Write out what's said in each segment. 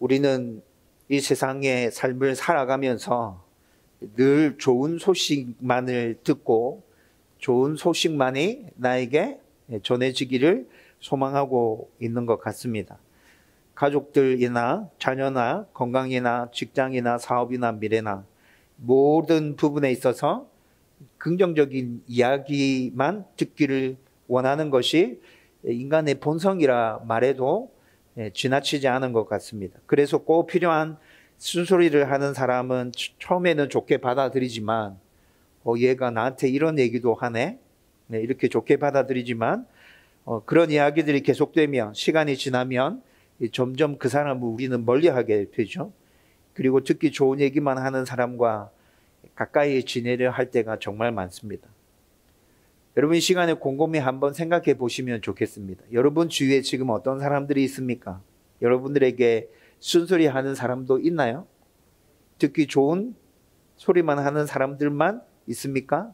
우리는 이 세상의 삶을 살아가면서 늘 좋은 소식만을 듣고 좋은 소식만이 나에게 전해지기를 소망하고 있는 것 같습니다. 가족들이나 자녀나 건강이나 직장이나 사업이나 미래나 모든 부분에 있어서 긍정적인 이야기만 듣기를 원하는 것이 인간의 본성이라 말해도 지나치지 않은 것 같습니다. 그래서 꼭 필요한 쓴소리를 하는 사람은 처음에는 좋게 받아들이지만 얘가 나한테 이런 얘기도 하네? 이렇게 좋게 받아들이지만 그런 이야기들이 계속되면 시간이 지나면 점점 그 사람을 우리는 멀리하게 되죠. 그리고 듣기 좋은 얘기만 하는 사람과 가까이 지내려 할 때가 정말 많습니다. 여러분 이 시간에 곰곰이 한번 생각해 보시면 좋겠습니다. 여러분 주위에 지금 어떤 사람들이 있습니까? 여러분들에게 쓴소리 하는 사람도 있나요? 듣기 좋은 소리만 하는 사람들만 있습니까?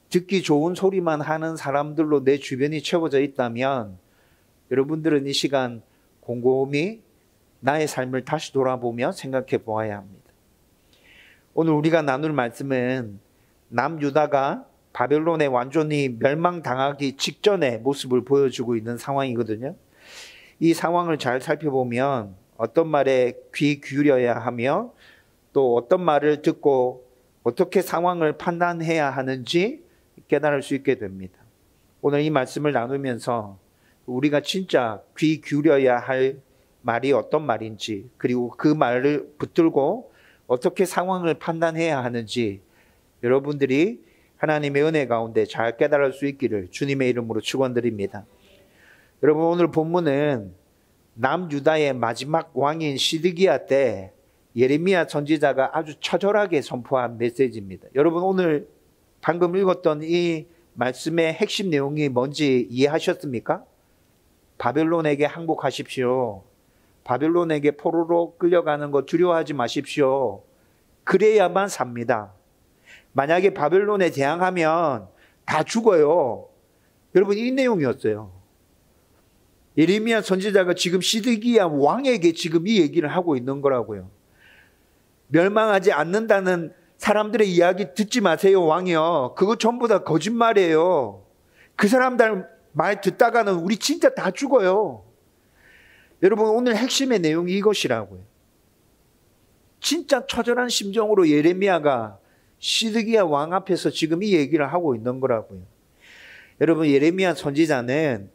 듣기 좋은 소리만 하는 사람들로 내 주변이 채워져 있다면 여러분들은 이 시간 곰곰이 나의 삶을 다시 돌아보며 생각해 보아야 합니다. 오늘 우리가 나눌 말씀은 남유다가 바벨론에 완전히 멸망당하기 직전의 모습을 보여주고 있는 상황이거든요. 이 상황을 잘 살펴보면 어떤 말에 귀 기울여야 하며 또 어떤 말을 듣고 어떻게 상황을 판단해야 하는지 깨달을 수 있게 됩니다. 오늘 이 말씀을 나누면서 우리가 진짜 귀 기울여야 할 말이 어떤 말인지 그리고 그 말을 붙들고 어떻게 상황을 판단해야 하는지 여러분들이 하나님의 은혜 가운데 잘 깨달을 수 있기를 주님의 이름으로 축원드립니다. 여러분 오늘 본문은 남유다의 마지막 왕인 시드기야 때 예레미야 선지자가 아주 처절하게 선포한 메시지입니다. 여러분 오늘 방금 읽었던 이 말씀의 핵심 내용이 뭔지 이해하셨습니까? 바벨론에게 항복하십시오. 바벨론에게 포로로 끌려가는 거 두려워하지 마십시오. 그래야만 삽니다. 만약에 바벨론에 대항하면 다 죽어요. 여러분 이 내용이었어요. 예레미야 선지자가 지금 시드기야 왕에게 지금 이 얘기를 하고 있는 거라고요. 멸망하지 않는다는 사람들의 이야기 듣지 마세요 왕이요. 그거 전부 다 거짓말이에요. 그 사람들 말 듣다가는 우리 진짜 다 죽어요. 여러분 오늘 핵심의 내용이 이것이라고요. 진짜 처절한 심정으로 예레미야가 시드기야 왕 앞에서 지금 이 얘기를 하고 있는 거라고요. 여러분 예레미야 선지자는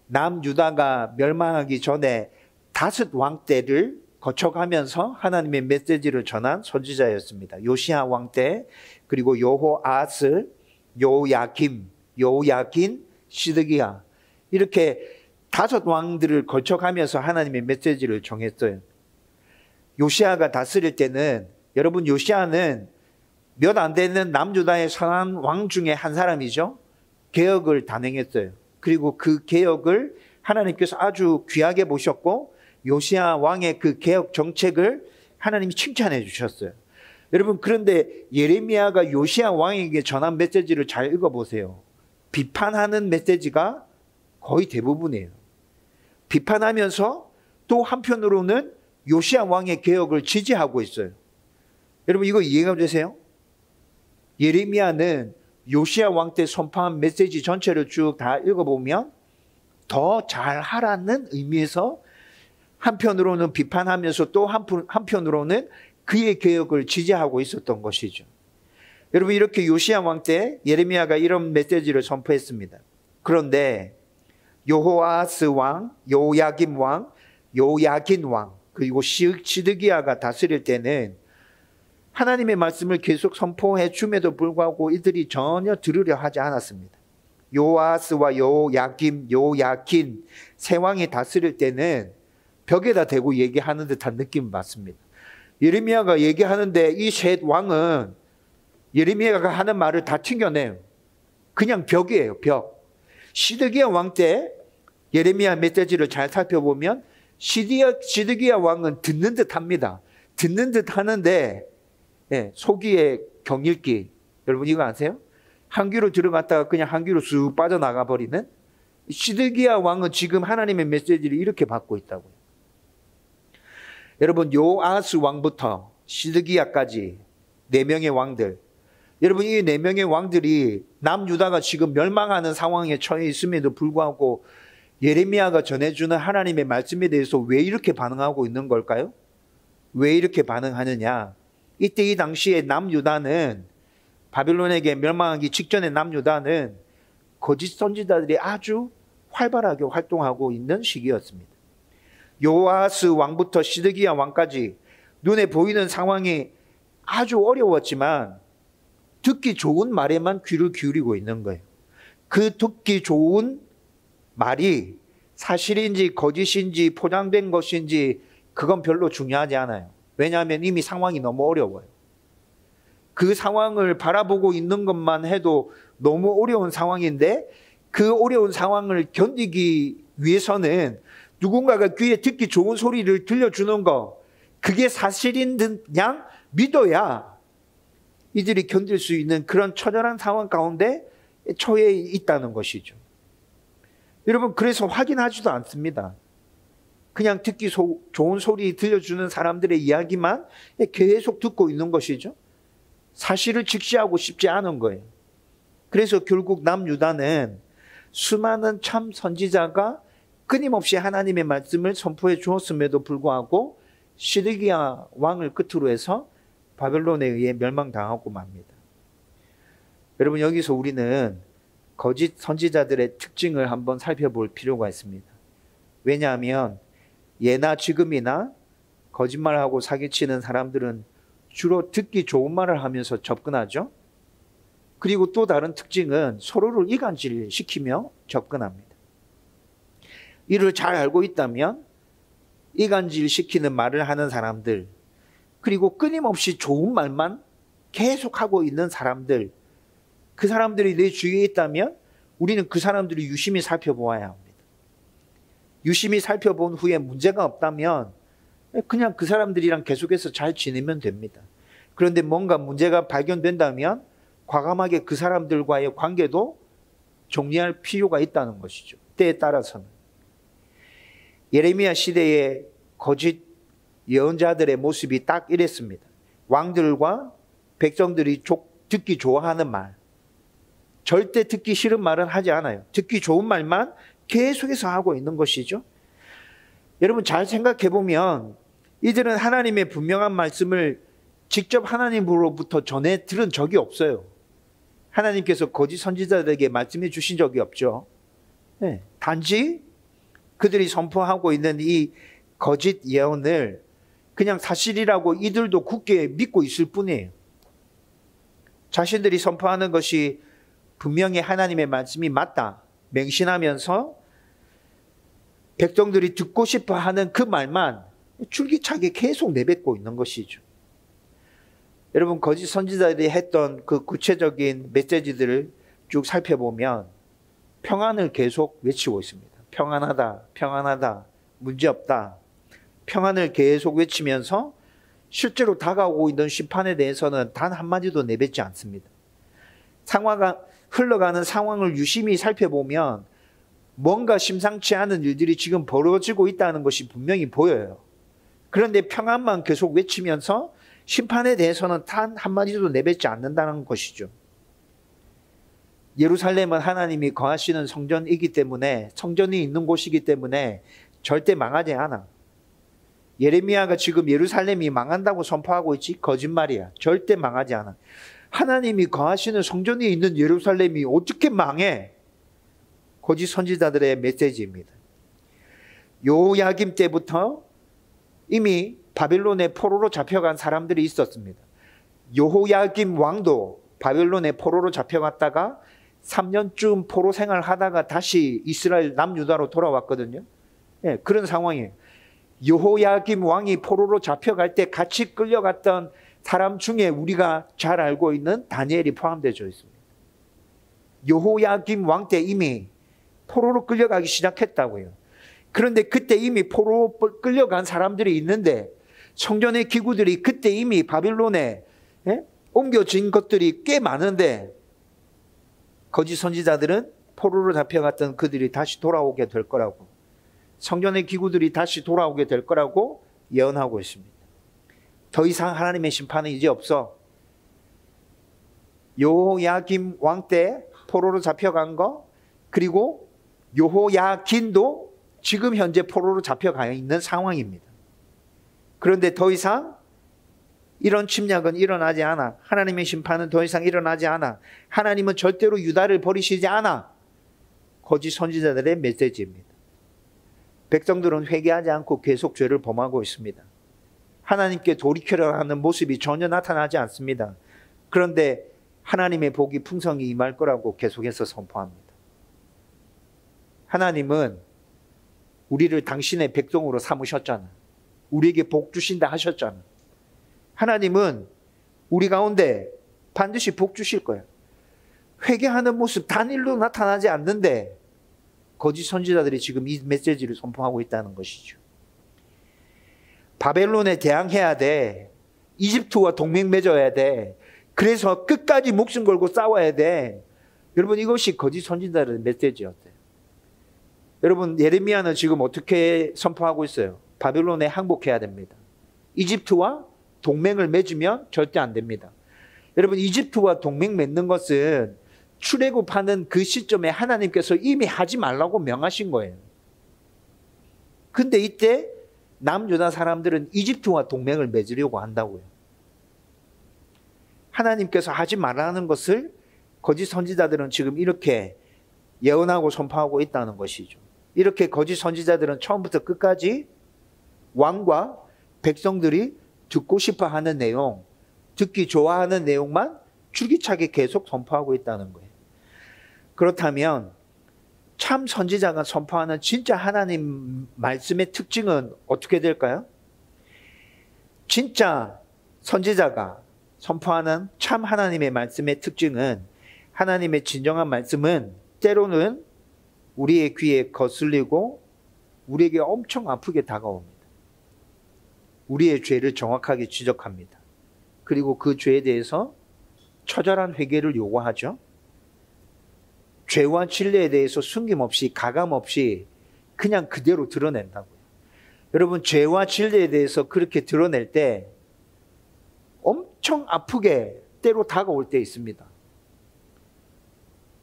남유다가 멸망하기 전에 5 왕 때를 거쳐가면서 하나님의 메시지를 전한 선지자였습니다. 요시야 왕 때, 그리고 여호아스, 요야김, 요야긴, 시드기야 이렇게 5 왕들을 거쳐가면서 하나님의 메시지를 전했어요. 요시야가 다스릴 때는 여러분 요시야는 몇 안 되는 남유다의 선한 왕 중에 한 사람이죠. 개혁을 단행했어요. 그리고 그 개혁을 하나님께서 아주 귀하게 보셨고 요시야 왕의 그 개혁 정책을 하나님이 칭찬해 주셨어요. 여러분 그런데 예레미야가 요시야 왕에게 전한 메시지를 잘 읽어보세요. 비판하는 메시지가 거의 대부분이에요. 비판하면서 또 한편으로는 요시야 왕의 개혁을 지지하고 있어요. 여러분 이거 이해가 되세요? 예레미야는 요시야 왕 때 선포한 메시지 전체를 쭉 다 읽어보면 더 잘하라는 의미에서 한편으로는 비판하면서 또 한편으로는 그의 개혁을 지지하고 있었던 것이죠. 여러분 이렇게 요시야 왕 때 예레미야가 이런 메시지를 선포했습니다. 그런데 여호아스 왕, 요야김 왕, 요야긴 왕 그리고 시드기야가 다스릴 때는 하나님의 말씀을 계속 선포해 줌에도 불구하고 이들이 전혀 들으려 하지 않았습니다. 요아스와 요야김, 요야긴 3 왕이 다스릴 때는 벽에다 대고 얘기하는 듯한 느낌을 받습니다. 예레미야가 얘기하는데 이 3 왕은 예레미야가 하는 말을 다 튕겨내요. 그냥 벽이에요, 벽. 시드기야 왕 때 예레미야 메시지를 잘 살펴보면 시드기야 왕은 듣는 듯 합니다. 듣는 듯 하는데 속이의 경읽기. 여러분 이거 아세요? 한 귀로 들어갔다가 그냥 한 귀로 쑥 빠져나가 버리는 시드기야 왕은 지금 하나님의 메시지를 이렇게 받고 있다고요. 여러분, 요아스 왕부터 시드기야까지 4명의 왕들, 여러분, 이 4명의 왕들이 남유다가 지금 멸망하는 상황에 처해 있음에도 불구하고 예레미야가 전해주는 하나님의 말씀에 대해서 왜 이렇게 반응하고 있는 걸까요? 왜 이렇게 반응하느냐? 이때 이 당시에 남유다는, 바빌론에게 멸망하기 직전의 남유다는 거짓 선지자들이 아주 활발하게 활동하고 있는 시기였습니다. 요아스 왕부터 시드기야 왕까지 눈에 보이는 상황이 아주 어려웠지만 듣기 좋은 말에만 귀를 기울이고 있는 거예요. 그 듣기 좋은 말이 사실인지 거짓인지 포장된 것인지 그건 별로 중요하지 않아요. 왜냐하면 이미 상황이 너무 어려워요. 그 상황을 바라보고 있는 것만 해도 너무 어려운 상황인데, 그 어려운 상황을 견디기 위해서는 누군가가 귀에 듣기 좋은 소리를 들려주는 거, 그게 사실인 듯 양 믿어야 이들이 견딜 수 있는 그런 처절한 상황 가운데 처해 있다는 것이죠. 여러분, 그래서 확인하지도 않습니다. 그냥 듣기 좋은 소리 들려주는 사람들의 이야기만 계속 듣고 있는 것이죠. 사실을 직시하고 싶지 않은 거예요. 그래서 결국 남유다는 수많은 참 선지자가 끊임없이 하나님의 말씀을 선포해 주었음에도 불구하고 시드기야 왕을 끝으로 해서 바벨론에 의해 멸망당하고 맙니다. 여러분, 여기서 우리는 거짓 선지자들의 특징을 한번 살펴볼 필요가 있습니다. 왜냐하면 예나 지금이나 거짓말하고 사기치는 사람들은 주로 듣기 좋은 말을 하면서 접근하죠. 그리고 또 다른 특징은 서로를 이간질시키며 접근합니다. 이를 잘 알고 있다면 이간질시키는 말을 하는 사람들, 그리고 끊임없이 좋은 말만 계속하고 있는 사람들, 그 사람들이 내 주위에 있다면 우리는 그 사람들을 유심히 살펴보아야 합니다. 유심히 살펴본 후에 문제가 없다면 그냥 그 사람들이랑 계속해서 잘 지내면 됩니다. 그런데 뭔가 문제가 발견된다면 과감하게 그 사람들과의 관계도 정리할 필요가 있다는 것이죠. 때에 따라서는. 예레미야 시대의 거짓 예언자들의 모습이 딱 이랬습니다. 왕들과 백성들이 듣기 좋아하는 말, 절대 듣기 싫은 말은 하지 않아요. 듣기 좋은 말만 계속해서 하고 있는 것이죠. 여러분, 잘 생각해 보면 이들은 하나님의 분명한 말씀을 직접 하나님으로부터 전해 들은 적이 없어요. 하나님께서 거짓 선지자들에게 말씀해 주신 적이 없죠. 네, 단지 그들이 선포하고 있는 이 거짓 예언을 그냥 사실이라고 이들도 굳게 믿고 있을 뿐이에요. 자신들이 선포하는 것이 분명히 하나님의 말씀이 맞다 맹신하면서 백성들이 듣고 싶어 하는 그 말만 줄기차게 계속 내뱉고 있는 것이죠. 여러분, 거짓 선지자들이 했던 그 구체적인 메시지들을 쭉 살펴보면 평안을 계속 외치고 있습니다. 평안하다, 평안하다, 문제없다. 평안을 계속 외치면서 실제로 다가오고 있는 심판에 대해서는 단 한마디도 내뱉지 않습니다. 흘러가는 상황을 유심히 살펴보면 뭔가 심상치 않은 일들이 지금 벌어지고 있다는 것이 분명히 보여요. 그런데 평안만 계속 외치면서 심판에 대해서는 단 한마디도 내뱉지 않는다는 것이죠. 예루살렘은 하나님이 거하시는 성전이기 때문에, 성전이 있는 곳이기 때문에 절대 망하지 않아. 예레미야가 지금 예루살렘이 망한다고 선포하고 있지? 거짓말이야. 절대 망하지 않아. 하나님이 거하시는 성전이 있는 예루살렘이 어떻게 망해? 거짓 선지자들의 메시지입니다. 요야김 때부터 이미 바벨론의 포로로 잡혀간 사람들이 있었습니다. 여호야김 왕도 바벨론의 포로로 잡혀갔다가 3년쯤 포로 생활하다가 다시 이스라엘 남유다로 돌아왔거든요. 네, 그런 상황이에요. 여호야김 왕이 포로로 잡혀갈 때 같이 끌려갔던 사람 중에 우리가 잘 알고 있는 다니엘이 포함되어 있습니다. 여호야김 왕 때 이미 포로로 끌려가기 시작했다고요. 그런데 그때 이미 포로로 끌려간 사람들이 있는데 성전의 기구들이 그때 이미 바빌론에 옮겨진 것들이 꽤 많은데 거짓 선지자들은 포로로 잡혀갔던 그들이 다시 돌아오게 될 거라고, 성전의 기구들이 다시 돌아오게 될 거라고 예언하고 있습니다. 더 이상 하나님의 심판은 이제 없어. 여호야김 왕 때 포로로 잡혀간 거, 그리고 여호야긴도 지금 현재 포로로 잡혀가 있는 상황입니다. 그런데 더 이상 이런 침략은 일어나지 않아. 하나님의 심판은 더 이상 일어나지 않아. 하나님은 절대로 유다를 버리시지 않아. 거짓 선지자들의 메시지입니다. 백성들은 회개하지 않고 계속 죄를 범하고 있습니다. 하나님께 돌이키려 하는 모습이 전혀 나타나지 않습니다. 그런데 하나님의 복이 풍성히 임할 거라고 계속해서 선포합니다. 하나님은 우리를 당신의 백성으로 삼으셨잖아. 우리에게 복 주신다 하셨잖아. 하나님은 우리 가운데 반드시 복 주실 거야. 회개하는 모습 단일로 나타나지 않는데 거짓 선지자들이 지금 이 메시지를 선포하고 있다는 것이죠. 바벨론에 대항해야 돼. 이집트와 동맹 맺어야 돼. 그래서 끝까지 목숨 걸고 싸워야 돼. 여러분, 이것이 거짓 선지자들의 메시지였대요. 여러분, 예레미야는 지금 어떻게 선포하고 있어요? 바벨론에 항복해야 됩니다. 이집트와 동맹을 맺으면 절대 안 됩니다. 여러분, 이집트와 동맹 맺는 것은 출애굽하는 그 시점에 하나님께서 이미 하지 말라고 명하신 거예요. 근데 이때 남유다 사람들은 이집트와 동맹을 맺으려고 한다고요. 하나님께서 하지 말라는 것을 거짓 선지자들은 지금 이렇게 예언하고 선포하고 있다는 것이죠. 이렇게 거짓 선지자들은 처음부터 끝까지 왕과 백성들이 듣고 싶어 하는 내용, 듣기 좋아하는 내용만 줄기차게 계속 선포하고 있다는 거예요. 그렇다면 참 선지자가 선포하는 진짜 하나님 말씀의 특징은 어떻게 될까요? 진짜 선지자가 선포하는 참 하나님의 말씀의 특징은, 하나님의 진정한 말씀은 때로는 우리의 귀에 거슬리고 우리에게 엄청 아프게 다가옵니다. 우리의 죄를 정확하게 지적합니다. 그리고 그 죄에 대해서 처절한 회개를 요구하죠. 죄와 진리에 대해서 숨김없이 가감없이 그냥 그대로 드러낸다고요. 여러분, 죄와 진리에 대해서 그렇게 드러낼 때 엄청 아프게 때로 다가올 때 있습니다.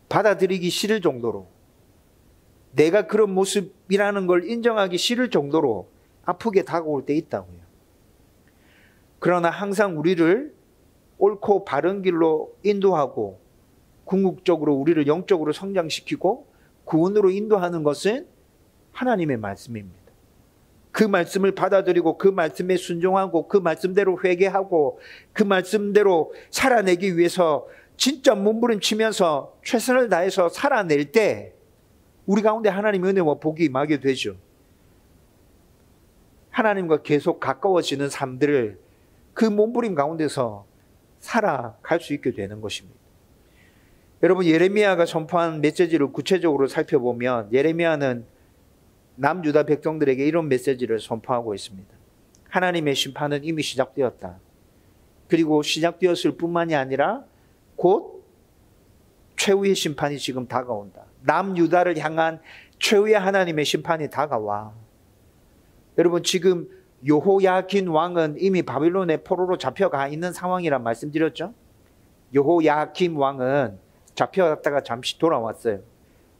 받아들이기 싫을 정도로, 내가 그런 모습이라는 걸 인정하기 싫을 정도로 아프게 다가올 때 있다고요. 그러나 항상 우리를 옳고 바른 길로 인도하고 궁극적으로 우리를 영적으로 성장시키고 구원으로 인도하는 것은 하나님의 말씀입니다. 그 말씀을 받아들이고 그 말씀에 순종하고 그 말씀대로 회개하고 그 말씀대로 살아내기 위해서 진짜 몸부림치면서 최선을 다해서 살아낼 때 우리 가운데 하나님의 은혜와 복이 임하게 되죠. 하나님과 계속 가까워지는 삶들을 그 몸부림 가운데서 살아갈 수 있게 되는 것입니다. 여러분, 예레미야가 선포한 메시지를 구체적으로 살펴보면 예레미야는 남유다 백성들에게 이런 메시지를 선포하고 있습니다. 하나님의 심판은 이미 시작되었다. 그리고 시작되었을 뿐만이 아니라 곧 최후의 심판이 지금 다가온다. 남유다를 향한 최후의 하나님의 심판이 다가와. 여러분, 지금 여호야긴 왕은 이미 바빌론의 포로로 잡혀가 있는 상황이란 말씀드렸죠. 여호야긴 왕은 잡혀갔다가 잠시 돌아왔어요.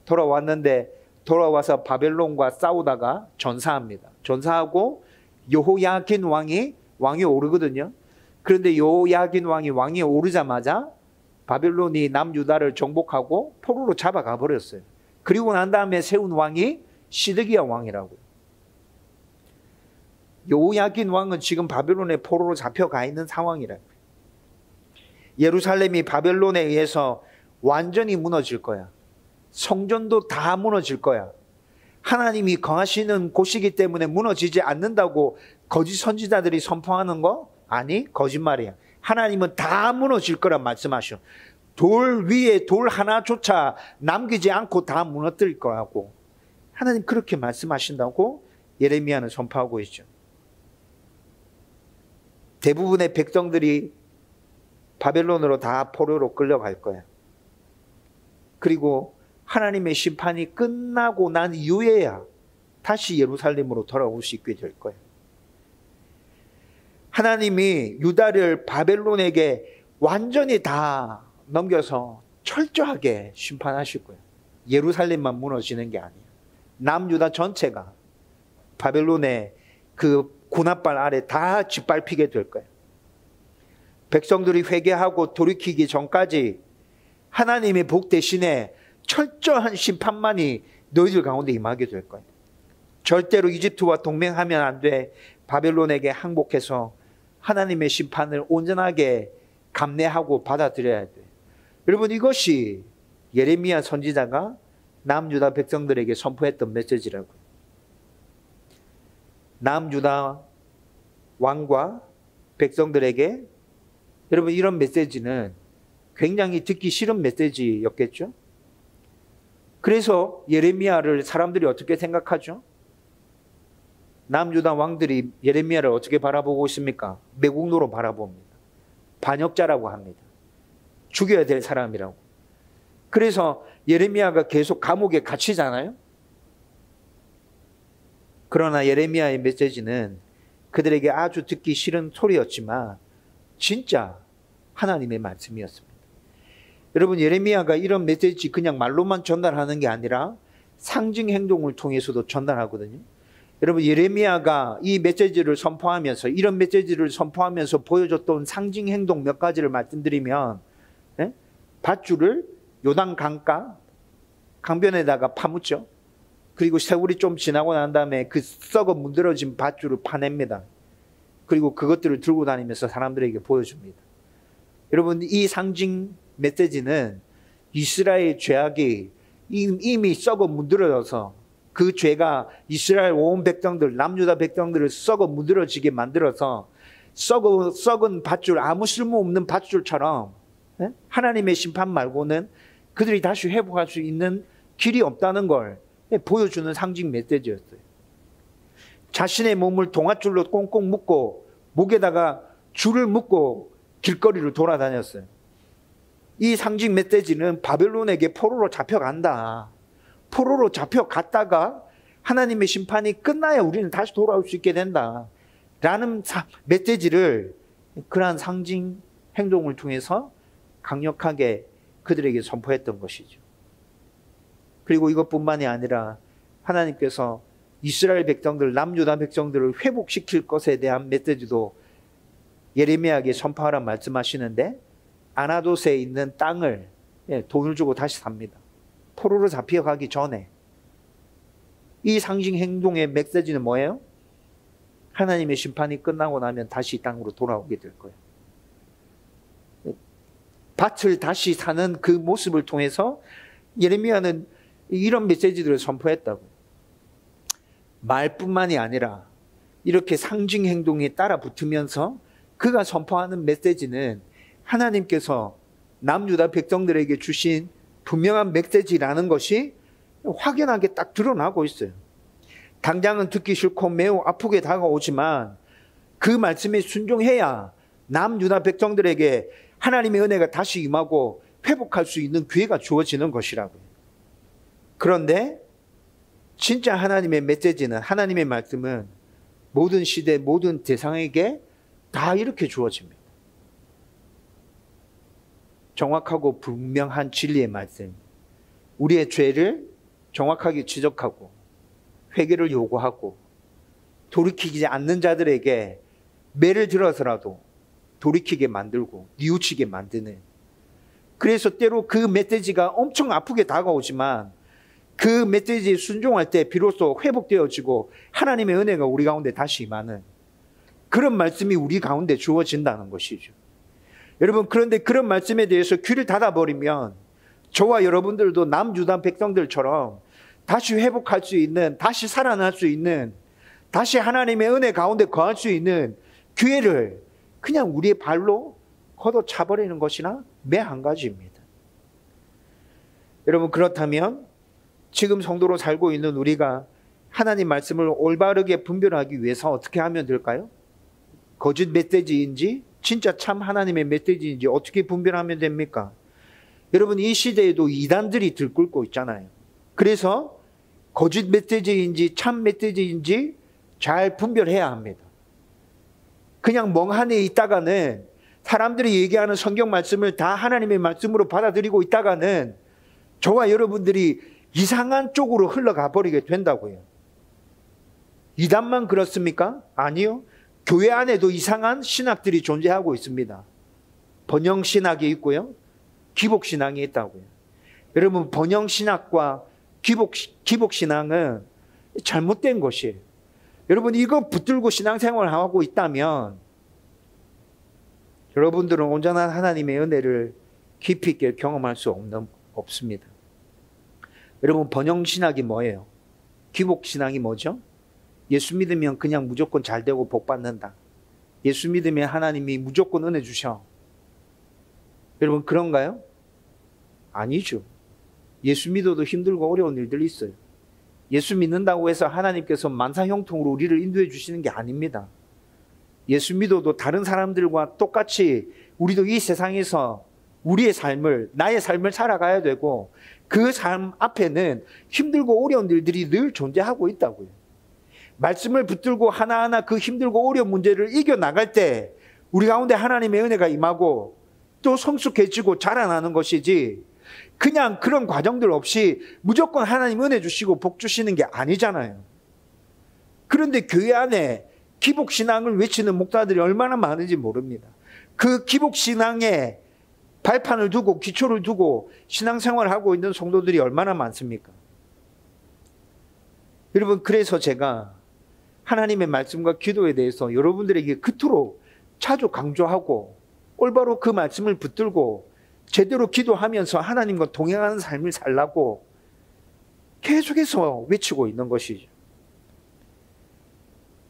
돌아왔는데 돌아와서 바벨론과 싸우다가 전사합니다. 전사하고 여호야긴 왕이 오르거든요. 그런데 여호야긴 왕이 오르자마자 바벨론이 남유다를 정복하고 포로로 잡아가 버렸어요. 그리고 난 다음에 세운 왕이 시드기야 왕이라고요. 여호야긴 왕은 지금 바벨론의 포로로 잡혀가 있는 상황이라고요. 예루살렘이 바벨론에 의해서 완전히 무너질 거야. 성전도 다 무너질 거야. 하나님이 거하시는 곳이기 때문에 무너지지 않는다고 거짓 선지자들이 선포하는 거? 아니, 거짓말이야. 하나님은 다 무너질 거란 말씀하셔. 돌 위에 돌 하나조차 남기지 않고 다 무너뜨릴 거라고. 하나님 그렇게 말씀하신다고 예레미야는 선포하고 있죠. 대부분의 백성들이 바벨론으로 다 포로로 끌려갈 거야. 그리고 하나님의 심판이 끝나고 난 이후에야 다시 예루살렘으로 돌아올 수 있게 될 거예요. 하나님이 유다를 바벨론에게 완전히 다 넘겨서 철저하게 심판하실 거예요. 예루살렘만 무너지는 게 아니에요. 남유다 전체가 바벨론의 그 군합발 아래 다 짓밟히게 될 거예요. 백성들이 회개하고 돌이키기 전까지 하나님의 복 대신에 철저한 심판만이 너희들 가운데 임하게 될 거예요. 절대로 이집트와 동맹하면 안 돼. 바벨론에게 항복해서 하나님의 심판을 온전하게 감내하고 받아들여야 돼. 여러분, 이것이 예레미야 선지자가 남유다 백성들에게 선포했던 메시지라고요. 남유다 왕과 백성들에게, 여러분, 이런 메시지는 굉장히 듣기 싫은 메시지였겠죠? 그래서 예레미야를 사람들이 어떻게 생각하죠? 남유다 왕들이 예레미야를 어떻게 바라보고 있습니까? 매국노로 바라봅니다. 반역자라고 합니다. 죽여야 될 사람이라고. 그래서 예레미야가 계속 감옥에 갇히잖아요. 그러나 예레미야의 메시지는 그들에게 아주 듣기 싫은 소리였지만 진짜 하나님의 말씀이었습니다. 여러분, 예레미야가 이런 메시지 그냥 말로만 전달하는 게 아니라 상징 행동을 통해서도 전달하거든요. 여러분, 예레미야가 이 메시지를 선포하면서, 이런 메시지를 선포하면서 보여줬던 상징 행동 몇 가지를 말씀드리면, 밧줄을 요단 강가 강변에다가 파묻죠. 그리고 세월이 좀 지나고 난 다음에 그 썩어 문드러진 밧줄을 파냅니다. 그리고 그것들을 들고 다니면서 사람들에게 보여줍니다. 여러분, 이 상징 메시지는 이스라엘 죄악이 이미 썩어 문드러져서 그 죄가 이스라엘 온 백성들, 남유다 백성들을 썩어 문드러지게 만들어서 썩은 밧줄, 아무 쓸모없는 밧줄처럼 하나님의 심판 말고는 그들이 다시 회복할 수 있는 길이 없다는 걸 보여주는 상징 메시지였어요. 자신의 몸을 동아줄로 꽁꽁 묶고 목에다가 줄을 묶고 길거리를 돌아다녔어요. 이 상징 메시지는 바벨론에게 포로로 잡혀간다. 포로로 잡혀갔다가 하나님의 심판이 끝나야 우리는 다시 돌아올 수 있게 된다. 라는 메시지를 그러한 상징 행동을 통해서 강력하게 그들에게 선포했던 것이죠. 그리고 이것뿐만이 아니라 하나님께서 이스라엘 백성들, 남유다 백성들을 회복시킬 것에 대한 메시지도 예레미야에게 선포하라 말씀하시는데, 아나돗에 있는 땅을 돈을 주고 다시 삽니다. 포로로 잡혀가기 전에. 이 상징 행동의 메시지는 뭐예요? 하나님의 심판이 끝나고 나면 다시 이 땅으로 돌아오게 될 거예요. 밭을 다시 사는 그 모습을 통해서 예레미야는 이런 메시지들을 선포했다고. 말뿐만이 아니라 이렇게 상징 행동에 따라 붙으면서 그가 선포하는 메시지는 하나님께서 남유다 백성들에게 주신 분명한 메시지라는 것이 확연하게 딱 드러나고 있어요. 당장은 듣기 싫고 매우 아프게 다가오지만 그 말씀에 순종해야 남유다 백성들에게 하나님의 은혜가 다시 임하고 회복할 수 있는 기회가 주어지는 것이라고요. 그런데 진짜 하나님의 메시지는, 하나님의 말씀은 모든 시대, 모든 대상에게 다 이렇게 주어집니다. 정확하고 분명한 진리의 말씀. 우리의 죄를 정확하게 지적하고 회개를 요구하고 돌이키지 않는 자들에게 매를 들어서라도 돌이키게 만들고 뉘우치게 만드는, 그래서 때로 그 메시지가 엄청 아프게 다가오지만 그 메시지에 순종할 때 비로소 회복되어지고 하나님의 은혜가 우리 가운데 다시 임하는 그런 말씀이 우리 가운데 주어진다는 것이죠. 여러분, 그런데 그런 말씀에 대해서 귀를 닫아버리면 저와 여러분들도 남유다 백성들처럼 다시 회복할 수 있는, 다시 살아날 수 있는, 다시 하나님의 은혜 가운데 거할 수 있는 기회를 그냥 우리의 발로 걷어차버리는 것이나 매 한 가지입니다. 여러분, 그렇다면 지금 성도로 살고 있는 우리가 하나님 말씀을 올바르게 분별하기 위해서 어떻게 하면 될까요? 거짓 메시지인지 진짜 참 하나님의 메시지인지 어떻게 분별하면 됩니까? 여러분, 이 시대에도 이단들이 들끓고 있잖아요. 그래서 거짓 메시지인지 참 메시지인지 잘 분별해야 합니다. 그냥 멍하니 있다가는 사람들이 얘기하는 성경 말씀을 다 하나님의 말씀으로 받아들이고 있다가는 저와 여러분들이 이상한 쪽으로 흘러가 버리게 된다고요. 이단만 그렇습니까? 아니요. 교회 안에도 이상한 신학들이 존재하고 있습니다. 번영신학이 있고요. 기복신앙이 있다고요. 여러분, 번영신학과 기복신앙은 잘못된 것이에요. 여러분, 이거 붙들고 신앙생활을 하고 있다면 여러분들은 온전한 하나님의 은혜를 깊이 있게 경험할 수 없습니다. 여러분, 번영신학이 뭐예요? 기복신앙이 뭐죠? 예수 믿으면 그냥 무조건 잘 되고 복 받는다. 예수 믿으면 하나님이 무조건 은혜 주셔. 여러분, 그런가요? 아니죠. 예수 믿어도 힘들고 어려운 일들이 있어요. 예수 믿는다고 해서 하나님께서 만사형통으로 우리를 인도해 주시는 게 아닙니다. 예수 믿어도 다른 사람들과 똑같이 우리도 이 세상에서 우리의 삶을, 나의 삶을 살아가야 되고 그 삶 앞에는 힘들고 어려운 일들이 늘 존재하고 있다고요. 말씀을 붙들고 하나하나 그 힘들고 어려운 문제를 이겨나갈 때 우리 가운데 하나님의 은혜가 임하고 또 성숙해지고 자라나는 것이지, 그냥 그런 과정들 없이 무조건 하나님 은혜 주시고 복 주시는 게 아니잖아요. 그런데 교회 안에 기복신앙을 외치는 목사들이 얼마나 많은지 모릅니다. 그 기복신앙에 발판을 두고 기초를 두고 신앙생활을 하고 있는 성도들이 얼마나 많습니까? 여러분, 그래서 제가 하나님의 말씀과 기도에 대해서 여러분들에게 그토록 자주 강조하고 올바로 그 말씀을 붙들고 제대로 기도하면서 하나님과 동행하는 삶을 살라고 계속해서 외치고 있는 것이죠.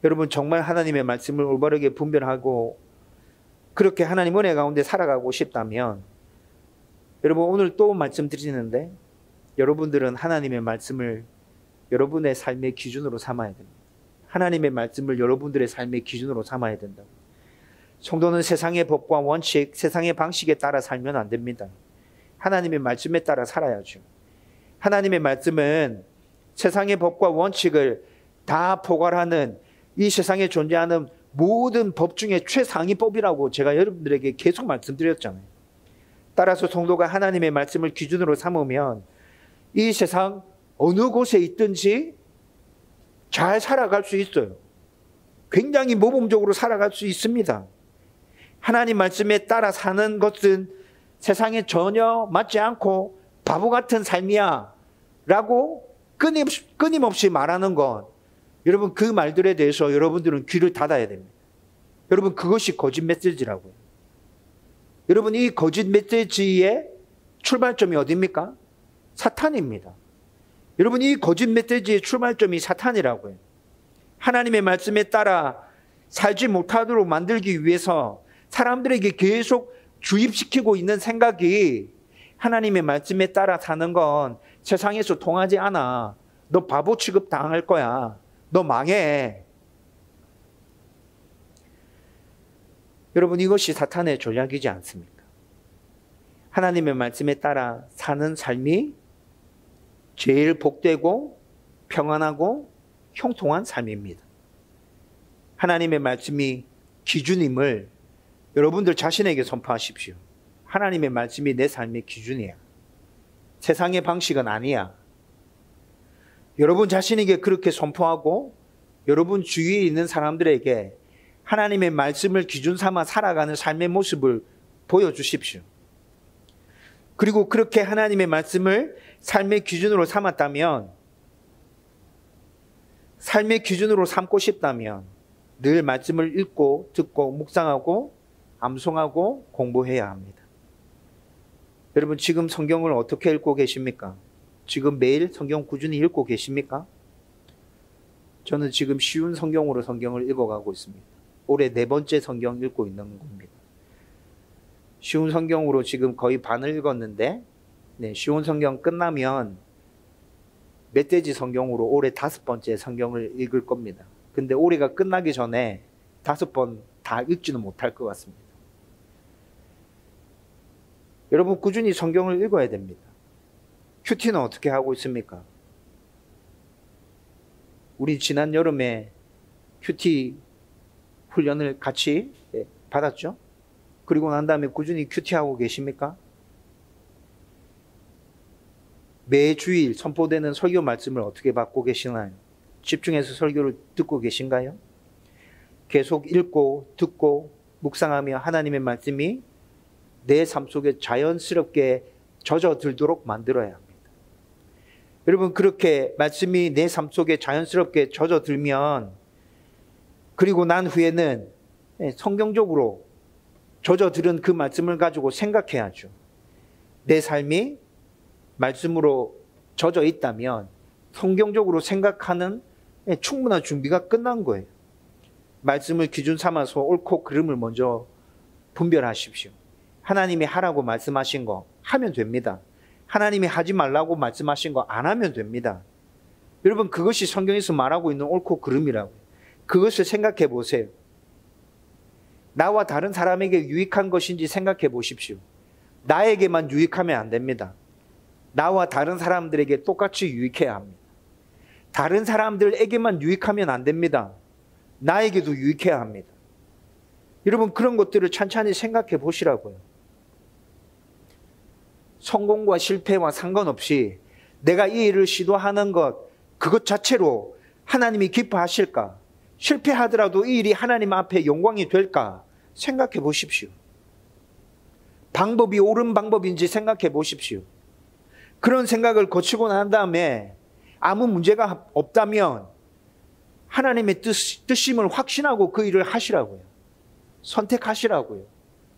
여러분, 정말 하나님의 말씀을 올바르게 분별하고 그렇게 하나님 은혜 가운데 살아가고 싶다면, 여러분, 오늘 또 말씀드리는데 여러분들은 하나님의 말씀을 여러분의 삶의 기준으로 삼아야 됩니다. 하나님의 말씀을 여러분들의 삶의 기준으로 삼아야 된다고. 성도는 세상의 법과 원칙, 세상의 방식에 따라 살면 안 됩니다. 하나님의 말씀에 따라 살아야죠. 하나님의 말씀은 세상의 법과 원칙을 다 포괄하는 이 세상에 존재하는 모든 법 중에 최상위법이라고 제가 여러분들에게 계속 말씀드렸잖아요. 따라서 성도가 하나님의 말씀을 기준으로 삼으면 이 세상 어느 곳에 있든지 잘 살아갈 수 있어요. 굉장히 모범적으로 살아갈 수 있습니다. 하나님 말씀에 따라 사는 것은 세상에 전혀 맞지 않고 바보 같은 삶이야 라고 끊임없이 말하는 것, 여러분, 그 말들에 대해서 여러분들은 귀를 닫아야 됩니다. 여러분, 그것이 거짓 메시지라고요. 여러분, 이 거짓 메시지의 출발점이 어디입니까? 사탄입니다. 여러분, 이 거짓 메시지의 출발점이 사탄이라고요. 하나님의 말씀에 따라 살지 못하도록 만들기 위해서 사람들에게 계속 주입시키고 있는 생각이, 하나님의 말씀에 따라 사는 건 세상에서 통하지 않아. 너 바보 취급 당할 거야. 너 망해. 여러분, 이것이 사탄의 전략이지 않습니까? 하나님의 말씀에 따라 사는 삶이 제일 복되고 평안하고 형통한 삶입니다. 하나님의 말씀이 기준임을 여러분들 자신에게 선포하십시오. 하나님의 말씀이 내 삶의 기준이야. 세상의 방식은 아니야. 여러분 자신에게 그렇게 선포하고 여러분 주위에 있는 사람들에게 하나님의 말씀을 기준 삼아 살아가는 삶의 모습을 보여주십시오. 그리고 그렇게 하나님의 말씀을 삶의 기준으로 삼았다면, 삶의 기준으로 삼고 싶다면 늘 말씀을 읽고 듣고 묵상하고 암송하고 공부해야 합니다. 여러분, 지금 성경을 어떻게 읽고 계십니까? 지금 매일 성경 꾸준히 읽고 계십니까? 저는 지금 쉬운 성경으로 성경을 읽어가고 있습니다. 올해 4번째 성경 읽고 있는 겁니다. 쉬운 성경으로 지금 거의 반을 읽었는데, 쉬운 성경 끝나면 멧돼지 성경으로 올해 5번째 성경을 읽을 겁니다. 근데 올해가 끝나기 전에 5번 다 읽지는 못할 것 같습니다. 여러분, 꾸준히 성경을 읽어야 됩니다. 큐티는 어떻게 하고 있습니까? 우리 지난 여름에 큐티 훈련을 같이 받았죠. 그리고 난 다음에 꾸준히 큐티하고 계십니까? 매주일 선포되는 설교 말씀을 어떻게 받고 계시나요? 집중해서 설교를 듣고 계신가요? 계속 읽고 듣고 묵상하며 하나님의 말씀이 내 삶 속에 자연스럽게 젖어들도록 만들어야 합니다. 여러분, 그렇게 말씀이 내 삶 속에 자연스럽게 젖어들면, 그리고 난 후에는 성경적으로 젖어들은 그 말씀을 가지고 생각해야죠. 내 삶이 말씀으로 젖어 있다면 성경적으로 생각하는 충분한 준비가 끝난 거예요. 말씀을 기준 삼아서 옳고 그름을 먼저 분별하십시오. 하나님이 하라고 말씀하신 거 하면 됩니다. 하나님이 하지 말라고 말씀하신 거 안 하면 됩니다. 여러분, 그것이 성경에서 말하고 있는 옳고 그름이라고요. 그것을 생각해 보세요. 나와 다른 사람에게 유익한 것인지 생각해 보십시오. 나에게만 유익하면 안 됩니다. 나와 다른 사람들에게 똑같이 유익해야 합니다. 다른 사람들에게만 유익하면 안 됩니다. 나에게도 유익해야 합니다. 여러분, 그런 것들을 찬찬히 생각해 보시라고요. 성공과 실패와 상관없이 내가 이 일을 시도하는 것, 그것 자체로 하나님이 기뻐하실까? 실패하더라도 이 일이 하나님 앞에 영광이 될까? 생각해 보십시오. 방법이 옳은 방법인지 생각해 보십시오. 그런 생각을 거치고 난 다음에 아무 문제가 없다면 하나님의 뜻임을 확신하고 그 일을 하시라고요. 선택하시라고요.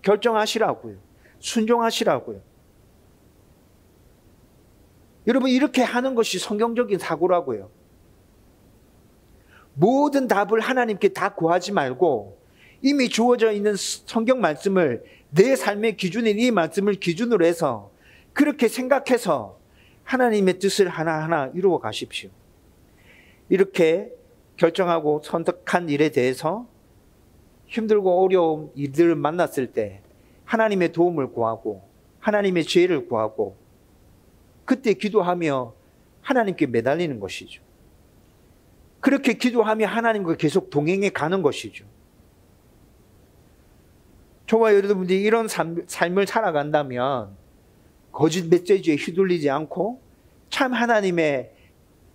결정하시라고요. 순종하시라고요. 여러분, 이렇게 하는 것이 성경적인 사고라고요. 모든 답을 하나님께 다 구하지 말고 이미 주어져 있는 성경 말씀을, 내 삶의 기준인 이 말씀을 기준으로 해서 그렇게 생각해서 하나님의 뜻을 하나하나 이루어 가십시오. 이렇게 결정하고 선택한 일에 대해서 힘들고 어려운 일들을 만났을 때 하나님의 도움을 구하고 하나님의 지혜를 구하고 그때 기도하며 하나님께 매달리는 것이죠. 그렇게 기도하며 하나님과 계속 동행해 가는 것이죠. 저와 여러분들이 이런 삶을 살아간다면 거짓 메시지에 휘둘리지 않고 참 하나님의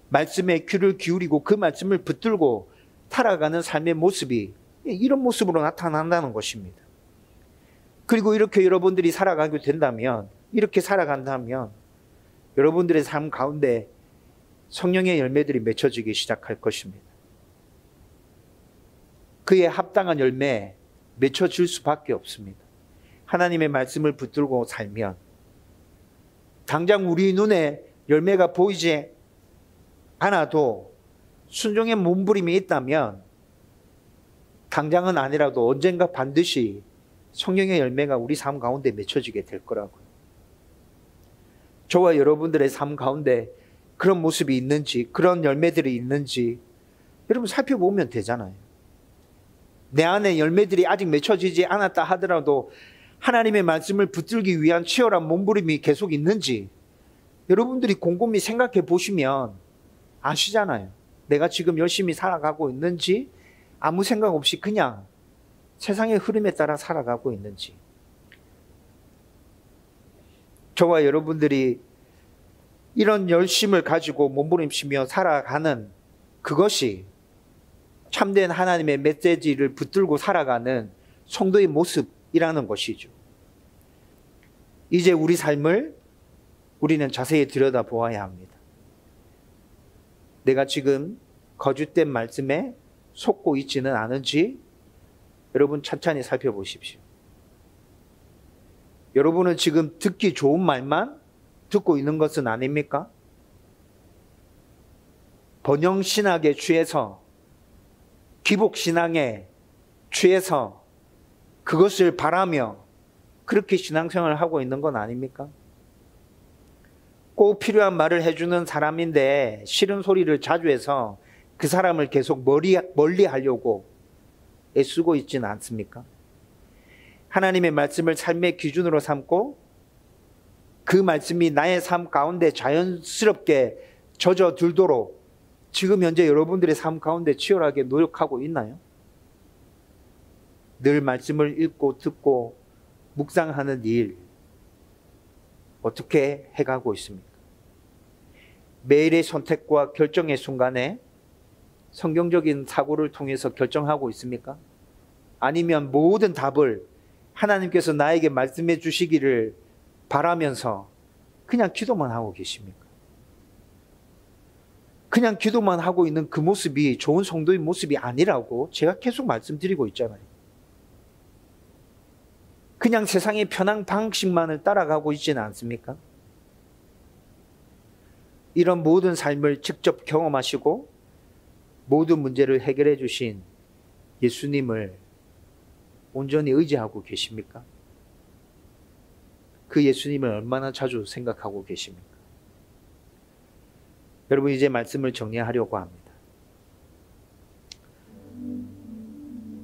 말씀에 귀를 기울이고 그 말씀을 붙들고 살아가는 삶의 모습이 이런 모습으로 나타난다는 것입니다. 그리고 이렇게 여러분들이 살아가게 된다면, 이렇게 살아간다면 여러분들의 삶 가운데 성령의 열매들이 맺혀지기 시작할 것입니다. 그에 합당한 열매 맺혀질 수밖에 없습니다. 하나님의 말씀을 붙들고 살면 당장 우리 눈에 열매가 보이지 않아도 순종의 몸부림이 있다면 당장은 아니라도 언젠가 반드시 성령의 열매가 우리 삶 가운데 맺혀지게 될 거라고요. 저와 여러분들의 삶 가운데 그런 모습이 있는지, 그런 열매들이 있는지 여러분 살펴보면 되잖아요. 내 안에 열매들이 아직 맺혀지지 않았다 하더라도 하나님의 말씀을 붙들기 위한 치열한 몸부림이 계속 있는지 여러분들이 곰곰이 생각해 보시면 아시잖아요. 내가 지금 열심히 살아가고 있는지, 아무 생각 없이 그냥 세상의 흐름에 따라 살아가고 있는지. 저와 여러분들이 이런 열심을 가지고 몸부림치며 살아가는 그것이 참된 하나님의 메시지를 붙들고 살아가는 성도의 모습이라는 것이죠. 이제 우리 삶을 우리는 자세히 들여다보아야 합니다. 내가 지금 거짓된 말씀에 속고 있지는 않은지 여러분 찬찬히 살펴보십시오. 여러분은 지금 듣기 좋은 말만 듣고 있는 것은 아닙니까? 번영신학에 취해서, 기복신앙에 취해서 그것을 바라며 그렇게 신앙생활을 하고 있는 건 아닙니까? 꼭 필요한 말을 해주는 사람인데 싫은 소리를 자주 해서 그 사람을 계속 멀리 하려고 애쓰고 있지는 않습니까? 하나님의 말씀을 삶의 기준으로 삼고 그 말씀이 나의 삶 가운데 자연스럽게 젖어들도록 지금 현재 여러분들의 삶 가운데 치열하게 노력하고 있나요? 늘 말씀을 읽고 듣고 묵상하는 일 어떻게 해가고 있습니까? 매일의 선택과 결정의 순간에 성경적인 사고를 통해서 결정하고 있습니까? 아니면 모든 답을 하나님께서 나에게 말씀해 주시기를 바라면서 그냥 기도만 하고 계십니까? 그냥 기도만 하고 있는 그 모습이 좋은 성도의 모습이 아니라고 제가 계속 말씀드리고 있잖아요. 그냥 세상의 편한 방식만을 따라가고 있지는 않습니까? 이런 모든 삶을 직접 경험하시고 모든 문제를 해결해 주신 예수님을 온전히 의지하고 계십니까? 그 예수님을 얼마나 자주 생각하고 계십니까? 여러분, 이제 말씀을 정리하려고 합니다.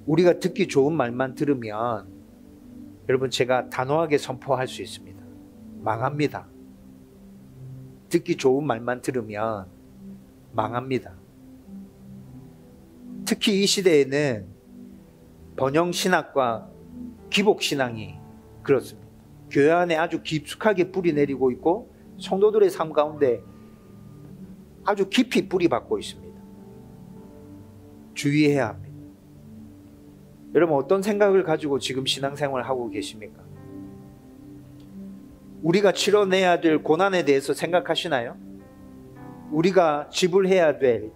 우리가 듣기 좋은 말만 들으면 여러분, 제가 단호하게 선포할 수 있습니다. 망합니다. 듣기 좋은 말만 들으면 망합니다. 특히 이 시대에는 번영신학과 기복신앙이 그렇습니다. 교회 안에 아주 깊숙하게 뿌리 내리고 있고 성도들의 삶 가운데 아주 깊이 뿌리 박고 있습니다. 주의해야 합니다. 여러분, 어떤 생각을 가지고 지금 신앙생활을 하고 계십니까? 우리가 치러내야 될 고난에 대해서 생각하시나요? 우리가 지불해야 될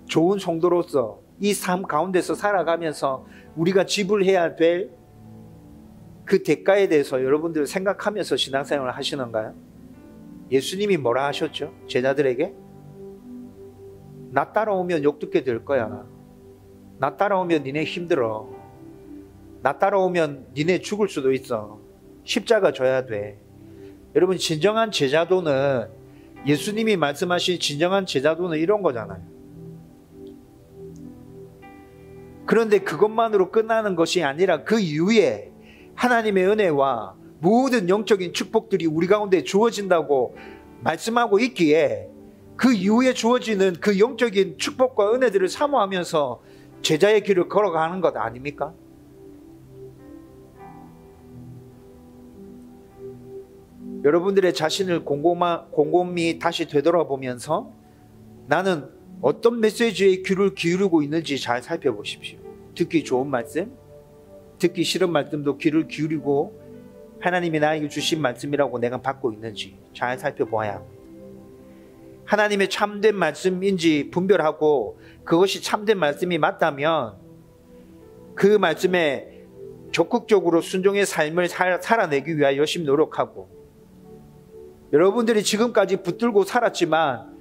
좋은 성도로서 이 삶 가운데서 살아가면서 우리가 지불해야 될 그 대가에 대해서 여러분들 생각하면서 신앙생활을 하시는가요? 예수님이 뭐라 하셨죠? 제자들에게? 나 따라오면 욕 듣게 될 거야. 나 따라오면 니네 힘들어. 나 따라오면 니네 죽을 수도 있어. 십자가 져야 돼. 여러분, 진정한 제자도는, 예수님이 말씀하신 진정한 제자도는 이런 거잖아요. 그런데 그것만으로 끝나는 것이 아니라 그 이후에 하나님의 은혜와 모든 영적인 축복들이 우리 가운데 주어진다고 말씀하고 있기에 그 이후에 주어지는 그 영적인 축복과 은혜들을 사모하면서 제자의 길을 걸어가는 것 아닙니까? 여러분들의 자신을 곰곰이 다시 되돌아보면서 나는 어떤 메시지에 귀를 기울이고 있는지 잘 살펴보십시오. 듣기 좋은 말씀, 듣기 싫은 말씀도 귀를 기울이고 하나님이 나에게 주신 말씀이라고 내가 받고 있는지 잘 살펴보아야 합니다. 하나님의 참된 말씀인지 분별하고 그것이 참된 말씀이 맞다면 그 말씀에 적극적으로 순종의 삶을 살아내기 위하여 열심히 노력하고, 여러분들이 지금까지 붙들고 살았지만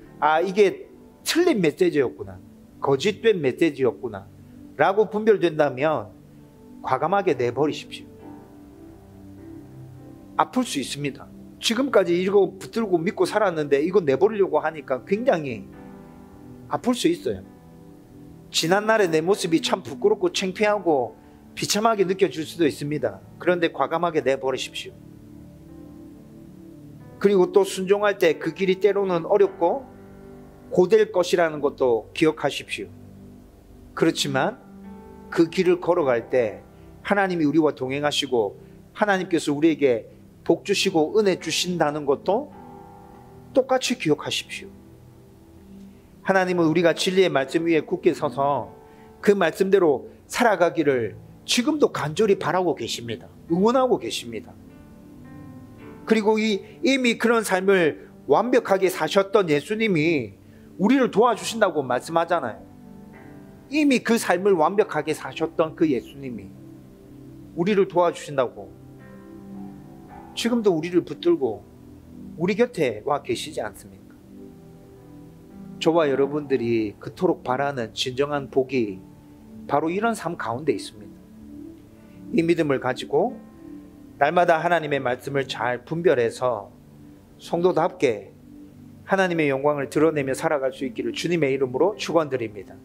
이게 틀린 메시지였구나, 거짓된 메시지였구나 라고 분별된다면 과감하게 내버리십시오. 아플 수 있습니다. 지금까지 이거 붙들고 믿고 살았는데 이거 내버리려고 하니까 굉장히 아플 수 있어요. 지난날의 내 모습이 참 부끄럽고 창피하고 비참하게 느껴질 수도 있습니다. 그런데 과감하게 내버리십시오. 그리고 또 순종할 때 그 길이 때로는 어렵고 고될 것이라는 것도 기억하십시오. 그렇지만 그 길을 걸어갈 때 하나님이 우리와 동행하시고 하나님께서 우리에게 복 주시고 은혜 주신다는 것도 똑같이 기억하십시오. 하나님은 우리가 진리의 말씀 위에 굳게 서서 그 말씀대로 살아가기를 지금도 간절히 바라고 계십니다. 응원하고 계십니다. 그리고 이미 그런 삶을 완벽하게 사셨던 예수님이 우리를 도와주신다고 말씀하잖아요. 이미 그 삶을 완벽하게 사셨던 그 예수님이 우리를 도와주신다고 지금도 우리를 붙들고 우리 곁에 와 계시지 않습니까? 저와 여러분들이 그토록 바라는 진정한 복이 바로 이런 삶 가운데 있습니다. 이 믿음을 가지고 날마다 하나님의 말씀을 잘 분별해서 성도답게 하나님의 영광을 드러내며 살아갈 수 있기를 주님의 이름으로 축원드립니다.